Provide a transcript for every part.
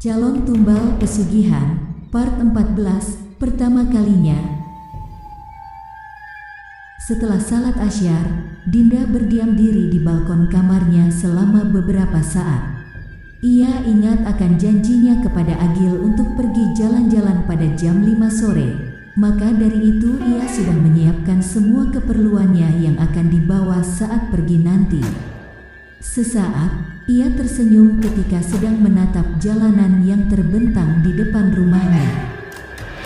Calon Tumbal Pesugihan, Part 14, pertama kalinya. Setelah salat asyar, Dinda berdiam diri di balkon kamarnya selama beberapa saat. Ia ingat akan janjinya kepada Agil untuk pergi jalan-jalan pada jam 5 sore. Maka dari itu ia sudah menyiapkan semua keperluannya yang akan dibawa saat pergi nanti. Sesaat, ia tersenyum ketika sedang menatap jalanan yang terbentang di depan rumahnya.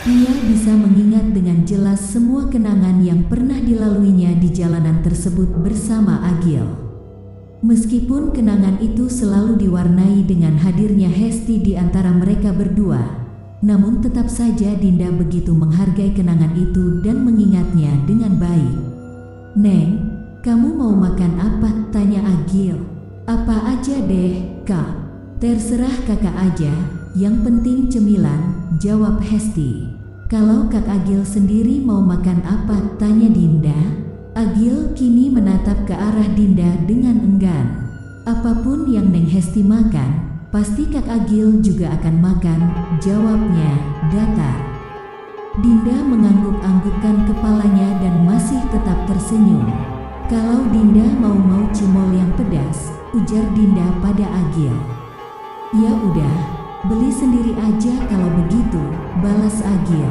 Ia bisa mengingat dengan jelas semua kenangan yang pernah dilaluinya di jalanan tersebut bersama Agil. Meskipun kenangan itu selalu diwarnai dengan hadirnya Hesti di antara mereka berdua, namun tetap saja Dinda begitu menghargai kenangan itu dan mengingatnya dengan baik. "Neng, kamu mau makan apa?" tanya Agil. "Apa aja deh, Kak. Terserah kakak aja, yang penting cemilan," jawab Hesti. "Kalau Kak Agil sendiri mau makan apa?" tanya Dinda. Agil kini menatap ke arah Dinda dengan enggan. "Apapun yang Neng Hesti makan, pasti Kak Agil juga akan makan," jawabnya datar. Dinda mengangguk-anggukkan kepalanya dan masih tetap tersenyum. "Kalau Dinda mau cimol yang pedas," ujar Dinda pada Agil. "Ya udah, beli sendiri aja kalau begitu," balas Agil.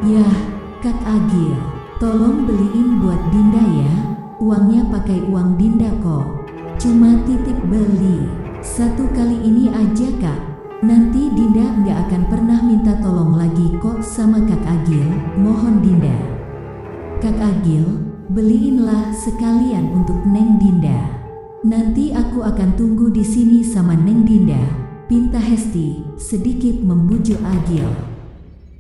"Yah, Kak Agil, tolong beliin buat Dinda ya, uangnya pakai uang Dinda kok. Cuma titip beli, satu kali ini aja Kak. Nanti Dinda nggak akan pernah minta tolong lagi kok sama Kak Agil, mohon Dinda." "Kak Agil, beliinlah sekalian untuk Neng Dinda. Nanti aku akan tunggu di sini sama Neng Dinda," pinta Hesti, sedikit membujuk Agil.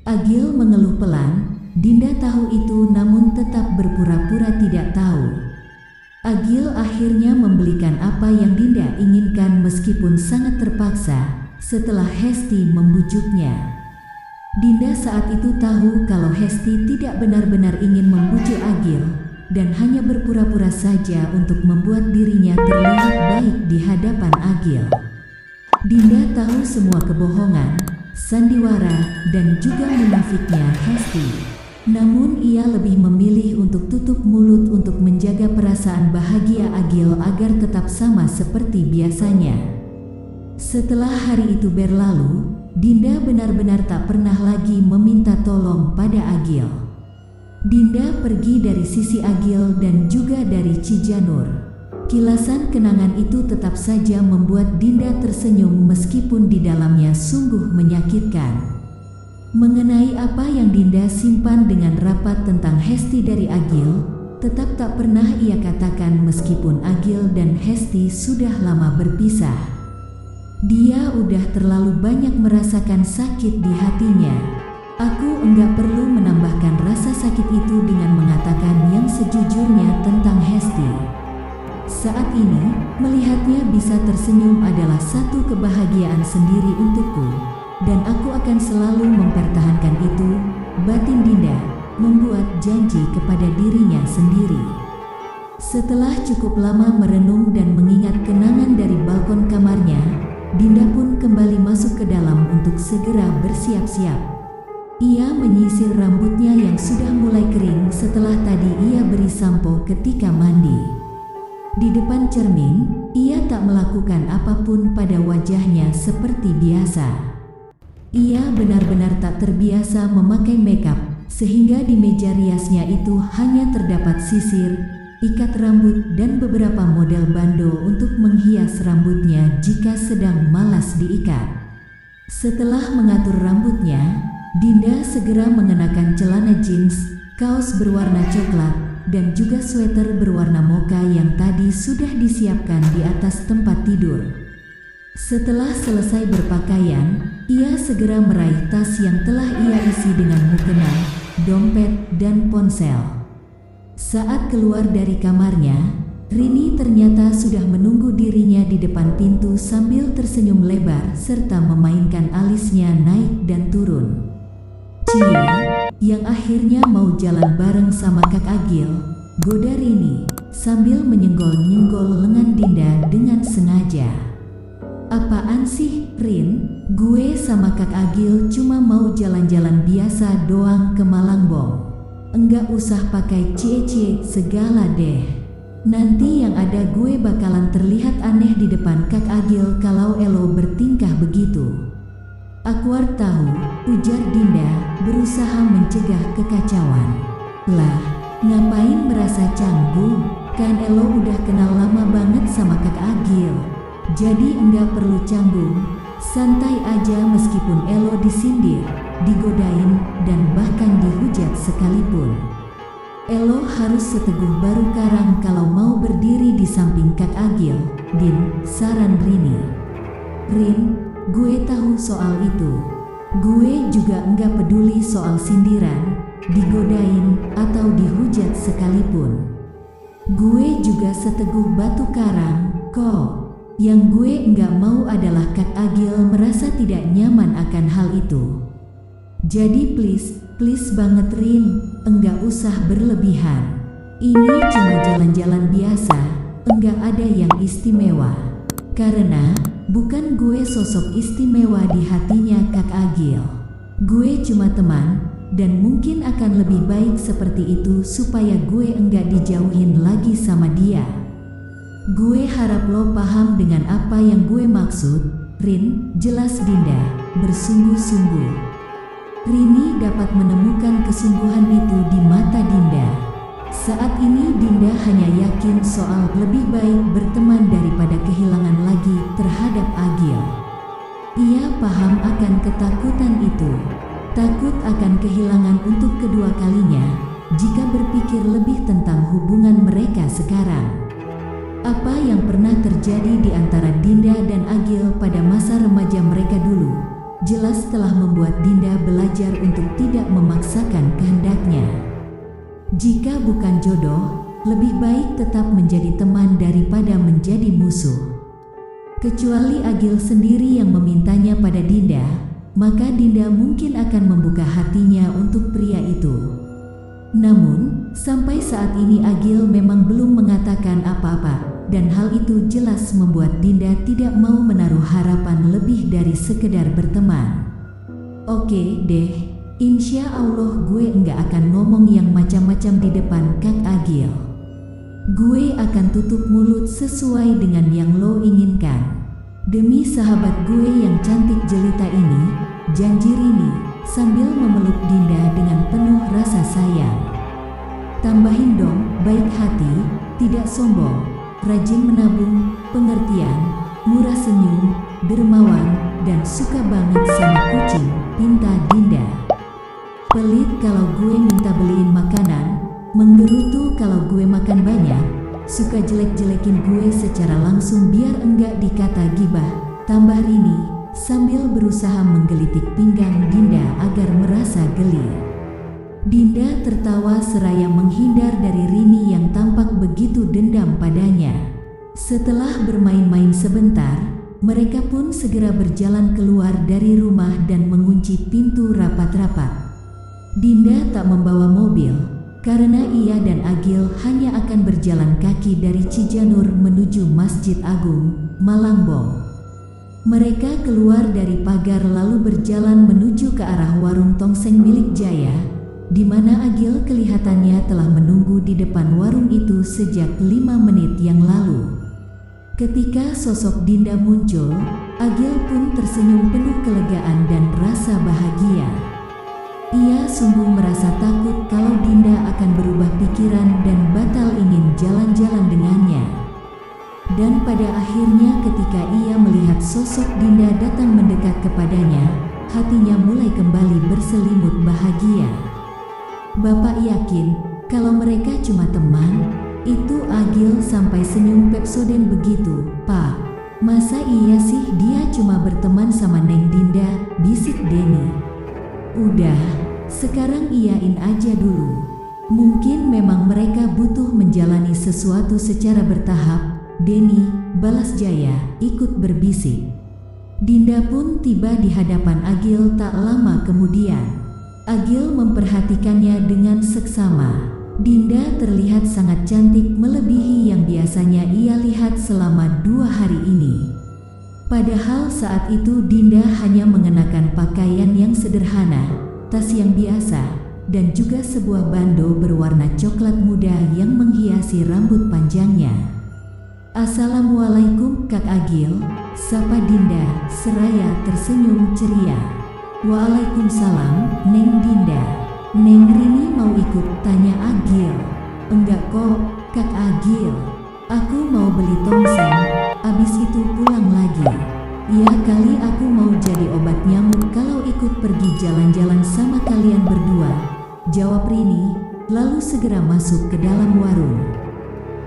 Agil mengeluh pelan. Dinda tahu itu namun tetap berpura-pura tidak tahu. Agil akhirnya membelikan apa yang Dinda inginkan meskipun sangat terpaksa setelah Hesti membujuknya. Dinda saat itu tahu kalau Hesti tidak benar-benar ingin membujuk Agil dan hanya berpura-pura saja untuk membuat dirinya terlihat baik di hadapan Agil. Dinda tahu semua kebohongan, sandiwara, dan juga munafiknya Hesti. Namun ia lebih memilih untuk tutup mulut untuk menjaga perasaan bahagia Agil agar tetap sama seperti biasanya. Setelah hari itu berlalu, Dinda benar-benar tak pernah lagi meminta tolong pada Agil. Dinda pergi dari sisi Agil dan juga dari Cijanur. Kilasan kenangan itu tetap saja membuat Dinda tersenyum meskipun di dalamnya sungguh menyakitkan. Mengenai apa yang Dinda simpan dengan rapat tentang Hesti dari Agil, tetap tak pernah ia katakan meskipun Agil dan Hesti sudah lama berpisah. Dia udah terlalu banyak merasakan sakit di hatinya. Aku enggak perlu menambahkan rasa sakit itu dengan mengatakan yang sejujurnya tentang Hesti. Saat ini, melihatnya bisa tersenyum adalah satu kebahagiaan sendiri untukku, dan aku akan selalu mempertahankan itu, batin Dinda, membuat janji kepada dirinya sendiri. Setelah cukup lama merenung dan mengingat kenangan dari balkon kamarnya, Dinda pun kembali masuk ke dalam untuk segera bersiap-siap. Ia menyisir rambutnya yang sudah mulai kering setelah tadi ia beri sampo ketika mandi. Di depan cermin, ia tak melakukan apapun pada wajahnya seperti biasa. Ia benar-benar tak terbiasa memakai makeup, sehingga di meja riasnya itu hanya terdapat sisir, ikat rambut dan beberapa model bando untuk menghias rambutnya jika sedang malas diikat. Setelah mengatur rambutnya, Dinda segera mengenakan celana jeans, kaos berwarna coklat, dan juga sweater berwarna mocha yang tadi sudah disiapkan di atas tempat tidur. Setelah selesai berpakaian, ia segera meraih tas yang telah ia isi dengan mukena, dompet, dan ponsel. Saat keluar dari kamarnya, Rini ternyata sudah menunggu dirinya di depan pintu sambil tersenyum lebar serta memainkan alisnya naik dan turun. "Cie, yang akhirnya mau jalan bareng sama Kak Agil," goda Rini sambil menyenggol-nyenggol lengan Dinda dengan sengaja. "Apaan sih, Rin? Gue sama Kak Agil cuma mau jalan-jalan biasa doang ke Malangbong. Enggak usah pakai cie-cie segala deh. Nanti yang ada gue bakalan terlihat aneh di depan Kak Agil kalau Elo bertingkah begitu. Akwar tahu, ujar Dinda, berusaha mencegah kekacauan. Lah, ngapain merasa canggung? Kan Elo udah kenal lama banget sama Kak Agil. Jadi enggak perlu canggung, santai aja meskipun Elo disindir, digodain, dan bahkan dihujat sekalipun. Elo harus seteguh baru karang kalau mau berdiri di samping Kak Agil. Din, saran Rini. Rin, gue tahu soal itu. Gue juga enggak peduli soal sindiran, digodain, atau dihujat sekalipun. Gue juga seteguh batu karang, kok. Yang gue enggak mau adalah Kak Agil merasa tidak nyaman akan hal itu. Jadi please banget Rin, enggak usah berlebihan. Ini cuma jalan-jalan biasa, enggak ada yang istimewa. Karena bukan gue sosok istimewa di hatinya Kak Agil. Gue cuma teman, dan mungkin akan lebih baik seperti itu supaya gue enggak dijauhin lagi sama dia. Gue harap lo paham dengan apa yang gue maksud, Rin, jelas Dinda, bersungguh-sungguh. Rini dapat menemukan kesungguhan itu di mata Dinda. Saat ini Dinda hanya yakin soal lebih baik berteman daripada kehilangan lagi terhadap Agil. Ia paham akan ketakutan itu. Takut akan kehilangan untuk kedua kalinya jika berpikir lebih tentang hubungan mereka sekarang. Apa yang pernah terjadi di antara Dinda dan Agil pada masa remaja mereka dulu, jelas telah membuat Dinda belajar untuk tidak memaksakan kehendaknya. Jika bukan jodoh, lebih baik tetap menjadi teman daripada menjadi musuh. Kecuali Agil sendiri yang memintanya pada Dinda, maka Dinda mungkin akan membuka hatinya untuk pria itu. Namun, sampai saat ini Agil memang belum mengatakan apa-apa, dan hal itu jelas membuat Dinda tidak mau menaruh harapan lebih dari sekedar berteman. Oke deh, insya Allah gue enggak akan ngomong yang macam-macam di depan Kang Agil. Gue akan tutup mulut sesuai dengan yang lo inginkan. Demi sahabat gue yang cantik jelita ini, janji Rini, sambil memeluk Dinda dengan penuh rasa sayang. Tambahin dong, baik hati, tidak sombong, rajin menabung, pengertian, murah senyum, dermawan, dan suka banget sama kucing, pinta Dinda. Pelit kalau gue minta beliin makanan, menggerutu kalau gue makan banyak, suka jelek-jelekin gue secara langsung biar enggak dikata gibah, tambah Rini, sambil berusaha menggelitik pinggang Dinda agar merasa geli. Dinda tertawa seraya menghindar dari Rini yang tampak begitu dendam padanya. Setelah bermain-main sebentar, mereka pun segera berjalan keluar dari rumah dan mengunci pintu rapat-rapat. Dinda tak membawa mobil, karena ia dan Agil hanya akan berjalan kaki dari Cijanur menuju Masjid Agung, Malangbong. Mereka keluar dari pagar lalu berjalan menuju ke arah warung tongseng milik Jaya, di mana Agil kelihatannya telah menunggu di depan warung itu sejak 5 menit yang lalu. Ketika sosok Dinda muncul, Agil pun tersenyum penuh kelegaan dan rasa bahagia. Ia sungguh merasa takut kalau Dinda akan berubah pikiran dan batal ingin jalan-jalan dengannya. Dan pada akhirnya ketika ia melihat sosok Dinda datang mendekat kepadanya, hatinya mulai kembali berselimut bahagia. Bapak yakin kalau mereka cuma teman? Itu Agil sampai senyum Pepsoden begitu, Pak. Masa iya sih dia cuma berteman sama Neng Dinda, bisik Denny. Udah, sekarang iyain aja dulu. Mungkin memang mereka butuh menjalani sesuatu secara bertahap, Denny, balas Jaya, ikut berbisik. Dinda pun tiba di hadapan Agil tak lama kemudian. Agil memperhatikannya dengan seksama. Dinda terlihat sangat cantik melebihi yang biasanya ia lihat selama 2 hari ini. Padahal saat itu Dinda hanya mengenakan pakaian yang sederhana, tas yang biasa, dan juga sebuah bando berwarna coklat muda yang menghiasi rambut panjangnya. "Assalamualaikum Kak Agil," sapa Dinda seraya tersenyum ceria. "Waalaikumsalam, Neng Dinda. Neng Rini mau ikut?" tanya Agil. "Enggak kok, Kak Agil. Aku mau beli tongseng, abis itu pulang lagi. Ya kali aku mau jadi obat nyamuk kalau ikut pergi jalan-jalan sama kalian berdua," jawab Rini, lalu segera masuk ke dalam warung.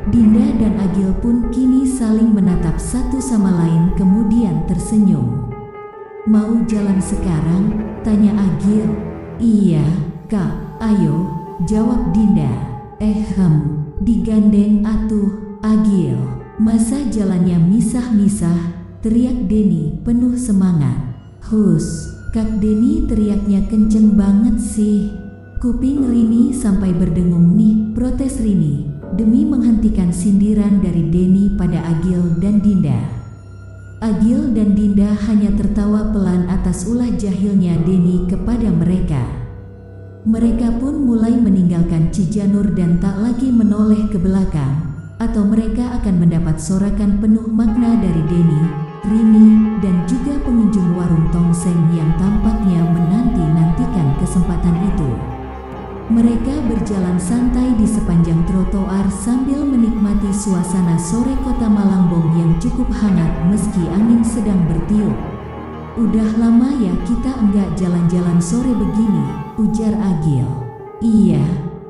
Dinda dan Agil pun kini saling menatap satu sama lain kemudian tersenyum. "Mau jalan sekarang?" tanya Agil. "Iya, Kak, ayo," jawab Dinda. Digandeng atuh, Agil. "Masa jalannya misah-misah?" teriak Denny penuh semangat. "Hus, Kak Denny," teriaknya kenceng banget sih. "Kuping Rini sampai berdengung nih," protes Rini, demi menghentikan sindiran dari Denny pada Agil dan Dinda. Agil dan Dinda hanya tertawa pelan atas ulah jahilnya Denny kepada mereka. Mereka pun mulai meninggalkan Cijanur dan tak lagi menoleh ke belakang, atau mereka akan mendapat sorakan penuh makna dari Denny, Rini, dan juga pengunjung warung tongseng yang tampaknya menanti-nantikan kesempatan itu. Mereka berjalan santai di sepanjang trotoar sambil menikmati suasana sore kota Malangbong yang cukup hangat meski angin sedang bertiup. "Udah lama ya kita enggak jalan-jalan sore begini," ujar Agil. "Iya,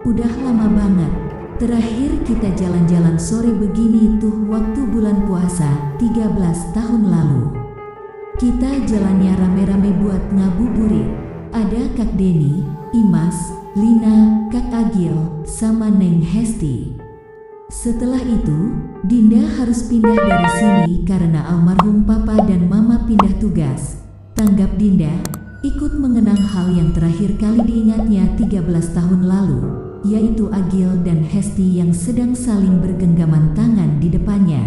udah lama banget. Terakhir kita jalan-jalan sore begini tuh waktu bulan puasa 13 tahun lalu. Kita jalannya rame-rame buat ngabuburit. Ada Kak Denny, Imas, Lina, Kak Agil, sama Neng Hesti. Setelah itu, Dinda harus pindah dari sini karena almarhum Papa dan Mama pindah tugas," tanggap Dinda, ikut mengenang hal yang terakhir kali diingatnya 13 tahun lalu, yaitu Agil dan Hesti yang sedang saling bergenggaman tangan di depannya.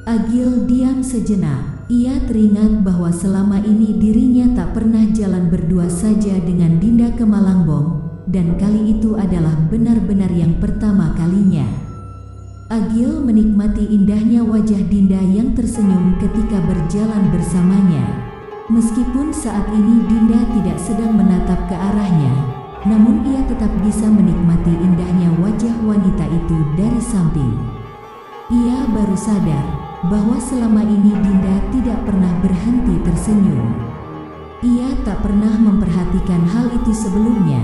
Agil diam sejenak. Ia teringat bahwa selama ini dirinya tak pernah jalan berdua saja dengan Dinda ke Malangbong, dan kali itu adalah benar-benar yang pertama kalinya. Agil menikmati indahnya wajah Dinda yang tersenyum ketika berjalan bersamanya. Meskipun saat ini Dinda tidak sedang menatap ke arahnya, namun ia tetap bisa menikmati indahnya wajah wanita itu dari samping. Ia baru sadar bahwa selama ini Dinda tidak pernah berhenti tersenyum. Ia tak pernah memperhatikan hal itu sebelumnya,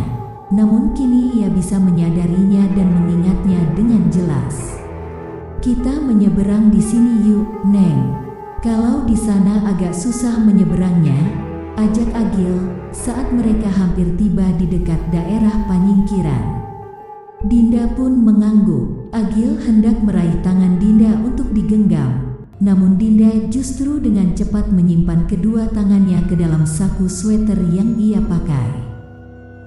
namun kini ia bisa menyadarinya dan mengingatnya dengan jelas. "Kita menyeberang di sini yuk, Neng. Kalau di sana agak susah menyeberangnya," ajak Agil saat mereka hampir tiba di dekat daerah Panyingkiran. Dinda pun mengangguk. Agil hendak meraih tangan Dinda untuk digenggam, namun Dinda justru dengan cepat menyimpan kedua tangannya ke dalam saku sweater yang ia pakai,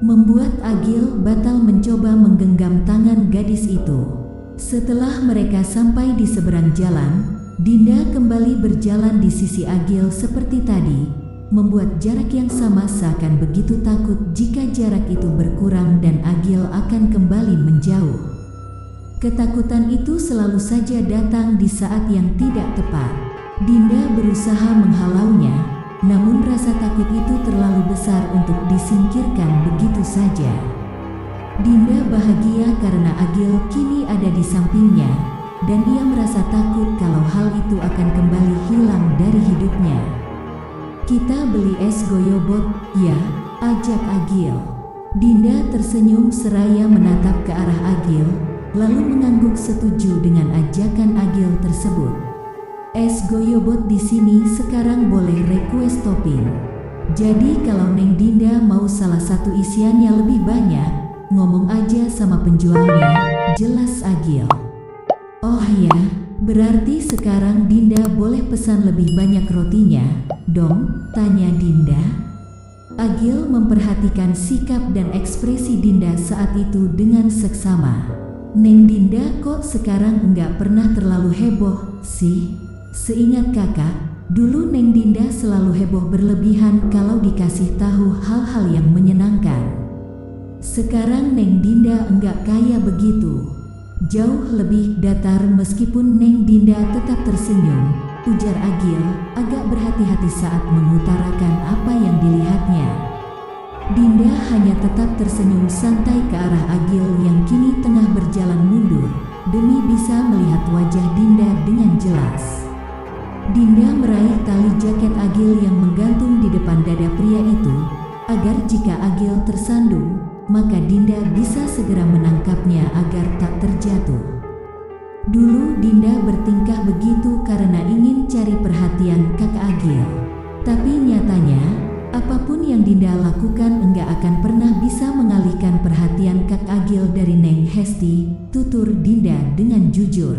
membuat Agil batal mencoba menggenggam tangan gadis itu. Setelah mereka sampai di seberang jalan, Dinda kembali berjalan di sisi Agil seperti tadi, membuat jarak yang sama seakan begitu takut jika jarak itu berkurang dan Agil akan kembali menjauh. Ketakutan itu selalu saja datang di saat yang tidak tepat. Dinda berusaha menghalaunya, namun rasa takut itu terlalu besar untuk disingkirkan begitu saja. Dinda bahagia karena Agil kini ada di sampingnya, dan ia merasa takut kalau hal itu akan kembali hilang dari hidupnya. "Kita beli es goyobot, ya?" ajak Agil. Dinda tersenyum seraya menatap ke arah Agil, lalu mengangguk setuju dengan ajakan Agil tersebut. Es goyobot di sini sekarang boleh request topping. Jadi kalau Neng Dinda mau salah satu isiannya lebih banyak, ngomong aja sama penjualnya, jelas Agil. "Oh ya, berarti sekarang Dinda boleh pesan lebih banyak rotinya, dong?" tanya Dinda. Agil memperhatikan sikap dan ekspresi Dinda saat itu dengan seksama. "Neng Dinda kok sekarang enggak pernah terlalu heboh sih? Seingat kakak, Dulu Neng Dinda selalu heboh berlebihan kalau dikasih tahu hal-hal yang menyenangkan. Sekarang Neng Dinda enggak kayak begitu. Jauh lebih datar. Meskipun Neng Dinda tetap tersenyum, ujar Agil, agak berhati-hati saat mengutarakan apa yang dilihatnya. Dinda hanya tetap tersenyum santai ke arah Agil yang kini tengah berjalan mundur, demi bisa melihat wajah Dinda dengan jelas. Dinda meraih tali jaket Agil yang menggantung di depan dada pria itu, agar jika Agil tersandung, maka Dinda bisa segera menangkapnya agar tak terjatuh. Dulu Dinda bertingkah begitu karena ingin cari perhatian kakak Agil. Tapi nyatanya, apapun yang Dinda lakukan enggak akan pernah bisa mengalihkan perhatian Kak Agil dari Neng Hesti, tutur Dinda dengan jujur.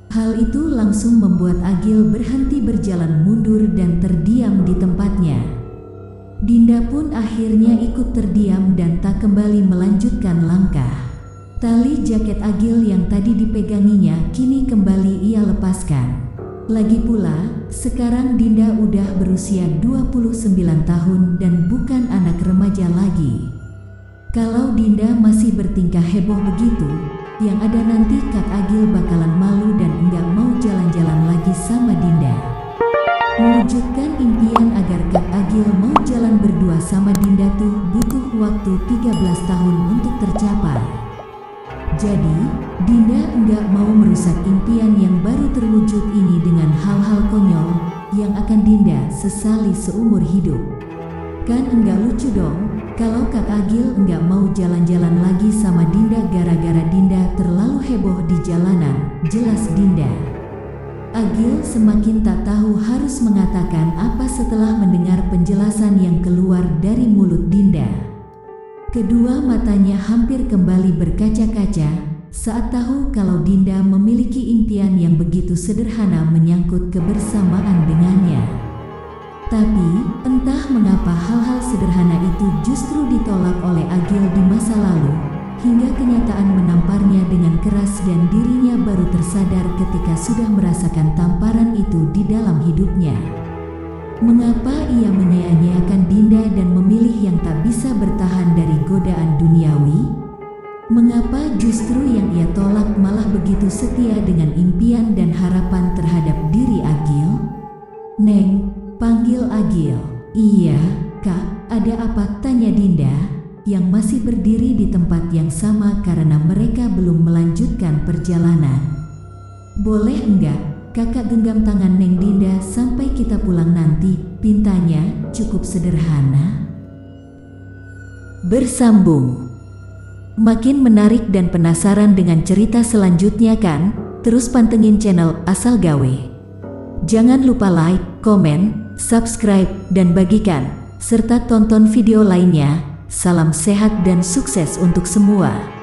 Hal itu langsung membuat Agil berhenti berjalan mundur dan terdiam di tempatnya. Dinda pun akhirnya ikut terdiam dan tak kembali melanjutkan langkah. Tali jaket Agil yang tadi dipeganginya kini kembali ia lepaskan. Lagi pula, sekarang Dinda udah berusia 29 tahun dan bukan anak remaja lagi. Kalau Dinda masih bertingkah heboh begitu, yang ada nanti Kak Agil bakalan malu dan enggak mau jalan-jalan lagi sama Dinda. Mewujudkan impian agar Kak Agil mau jalan berdua sama Dinda tuh butuh waktu 13 tahun untuk tercapai. Jadi, Dinda enggak mau merusak impian yang baru terwujud ini dengan hal-hal konyol yang akan Dinda sesali seumur hidup. Kan enggak lucu dong kalau Kak Agil enggak mau jalan-jalan lagi sama Dinda gara-gara Dinda terlalu heboh di jalanan, jelas Dinda. Agil semakin tak tahu harus mengatakan apa setelah mendengar penjelasan yang keluar dari mulut Dinda. Kedua matanya hampir kembali berkaca-kaca saat tahu kalau Dinda memiliki impian yang begitu sederhana menyangkut kebersamaan dengannya. Tapi, entah mengapa hal-hal sederhana itu justru ditolak oleh Agil di masa lalu, hingga kenyataan menamparnya dengan keras dan dirinya baru tersadar ketika sudah merasakan tamparan itu di dalam hidupnya. Mengapa ia menyia-nyiakan Dinda dan memilih yang tak bisa bertahan dari godaan duniawi? Mengapa justru yang ia tolak malah begitu setia dengan impian dan harapan terhadap diri Agil? Neng, panggil Agil. Iya, Kak, ada apa? Tanya Dinda, yang masih berdiri di tempat yang sama karena mereka belum melanjutkan perjalanan. Boleh enggak, Kakak genggam tangan Neng Dinda sampai kita pulang nanti, pintanya cukup sederhana. Bersambung. Makin menarik dan penasaran dengan cerita selanjutnya kan? Terus pantengin channel Asal Gawe. Jangan lupa like, komen, subscribe, dan bagikan, serta tonton video lainnya. Salam sehat dan sukses untuk semua.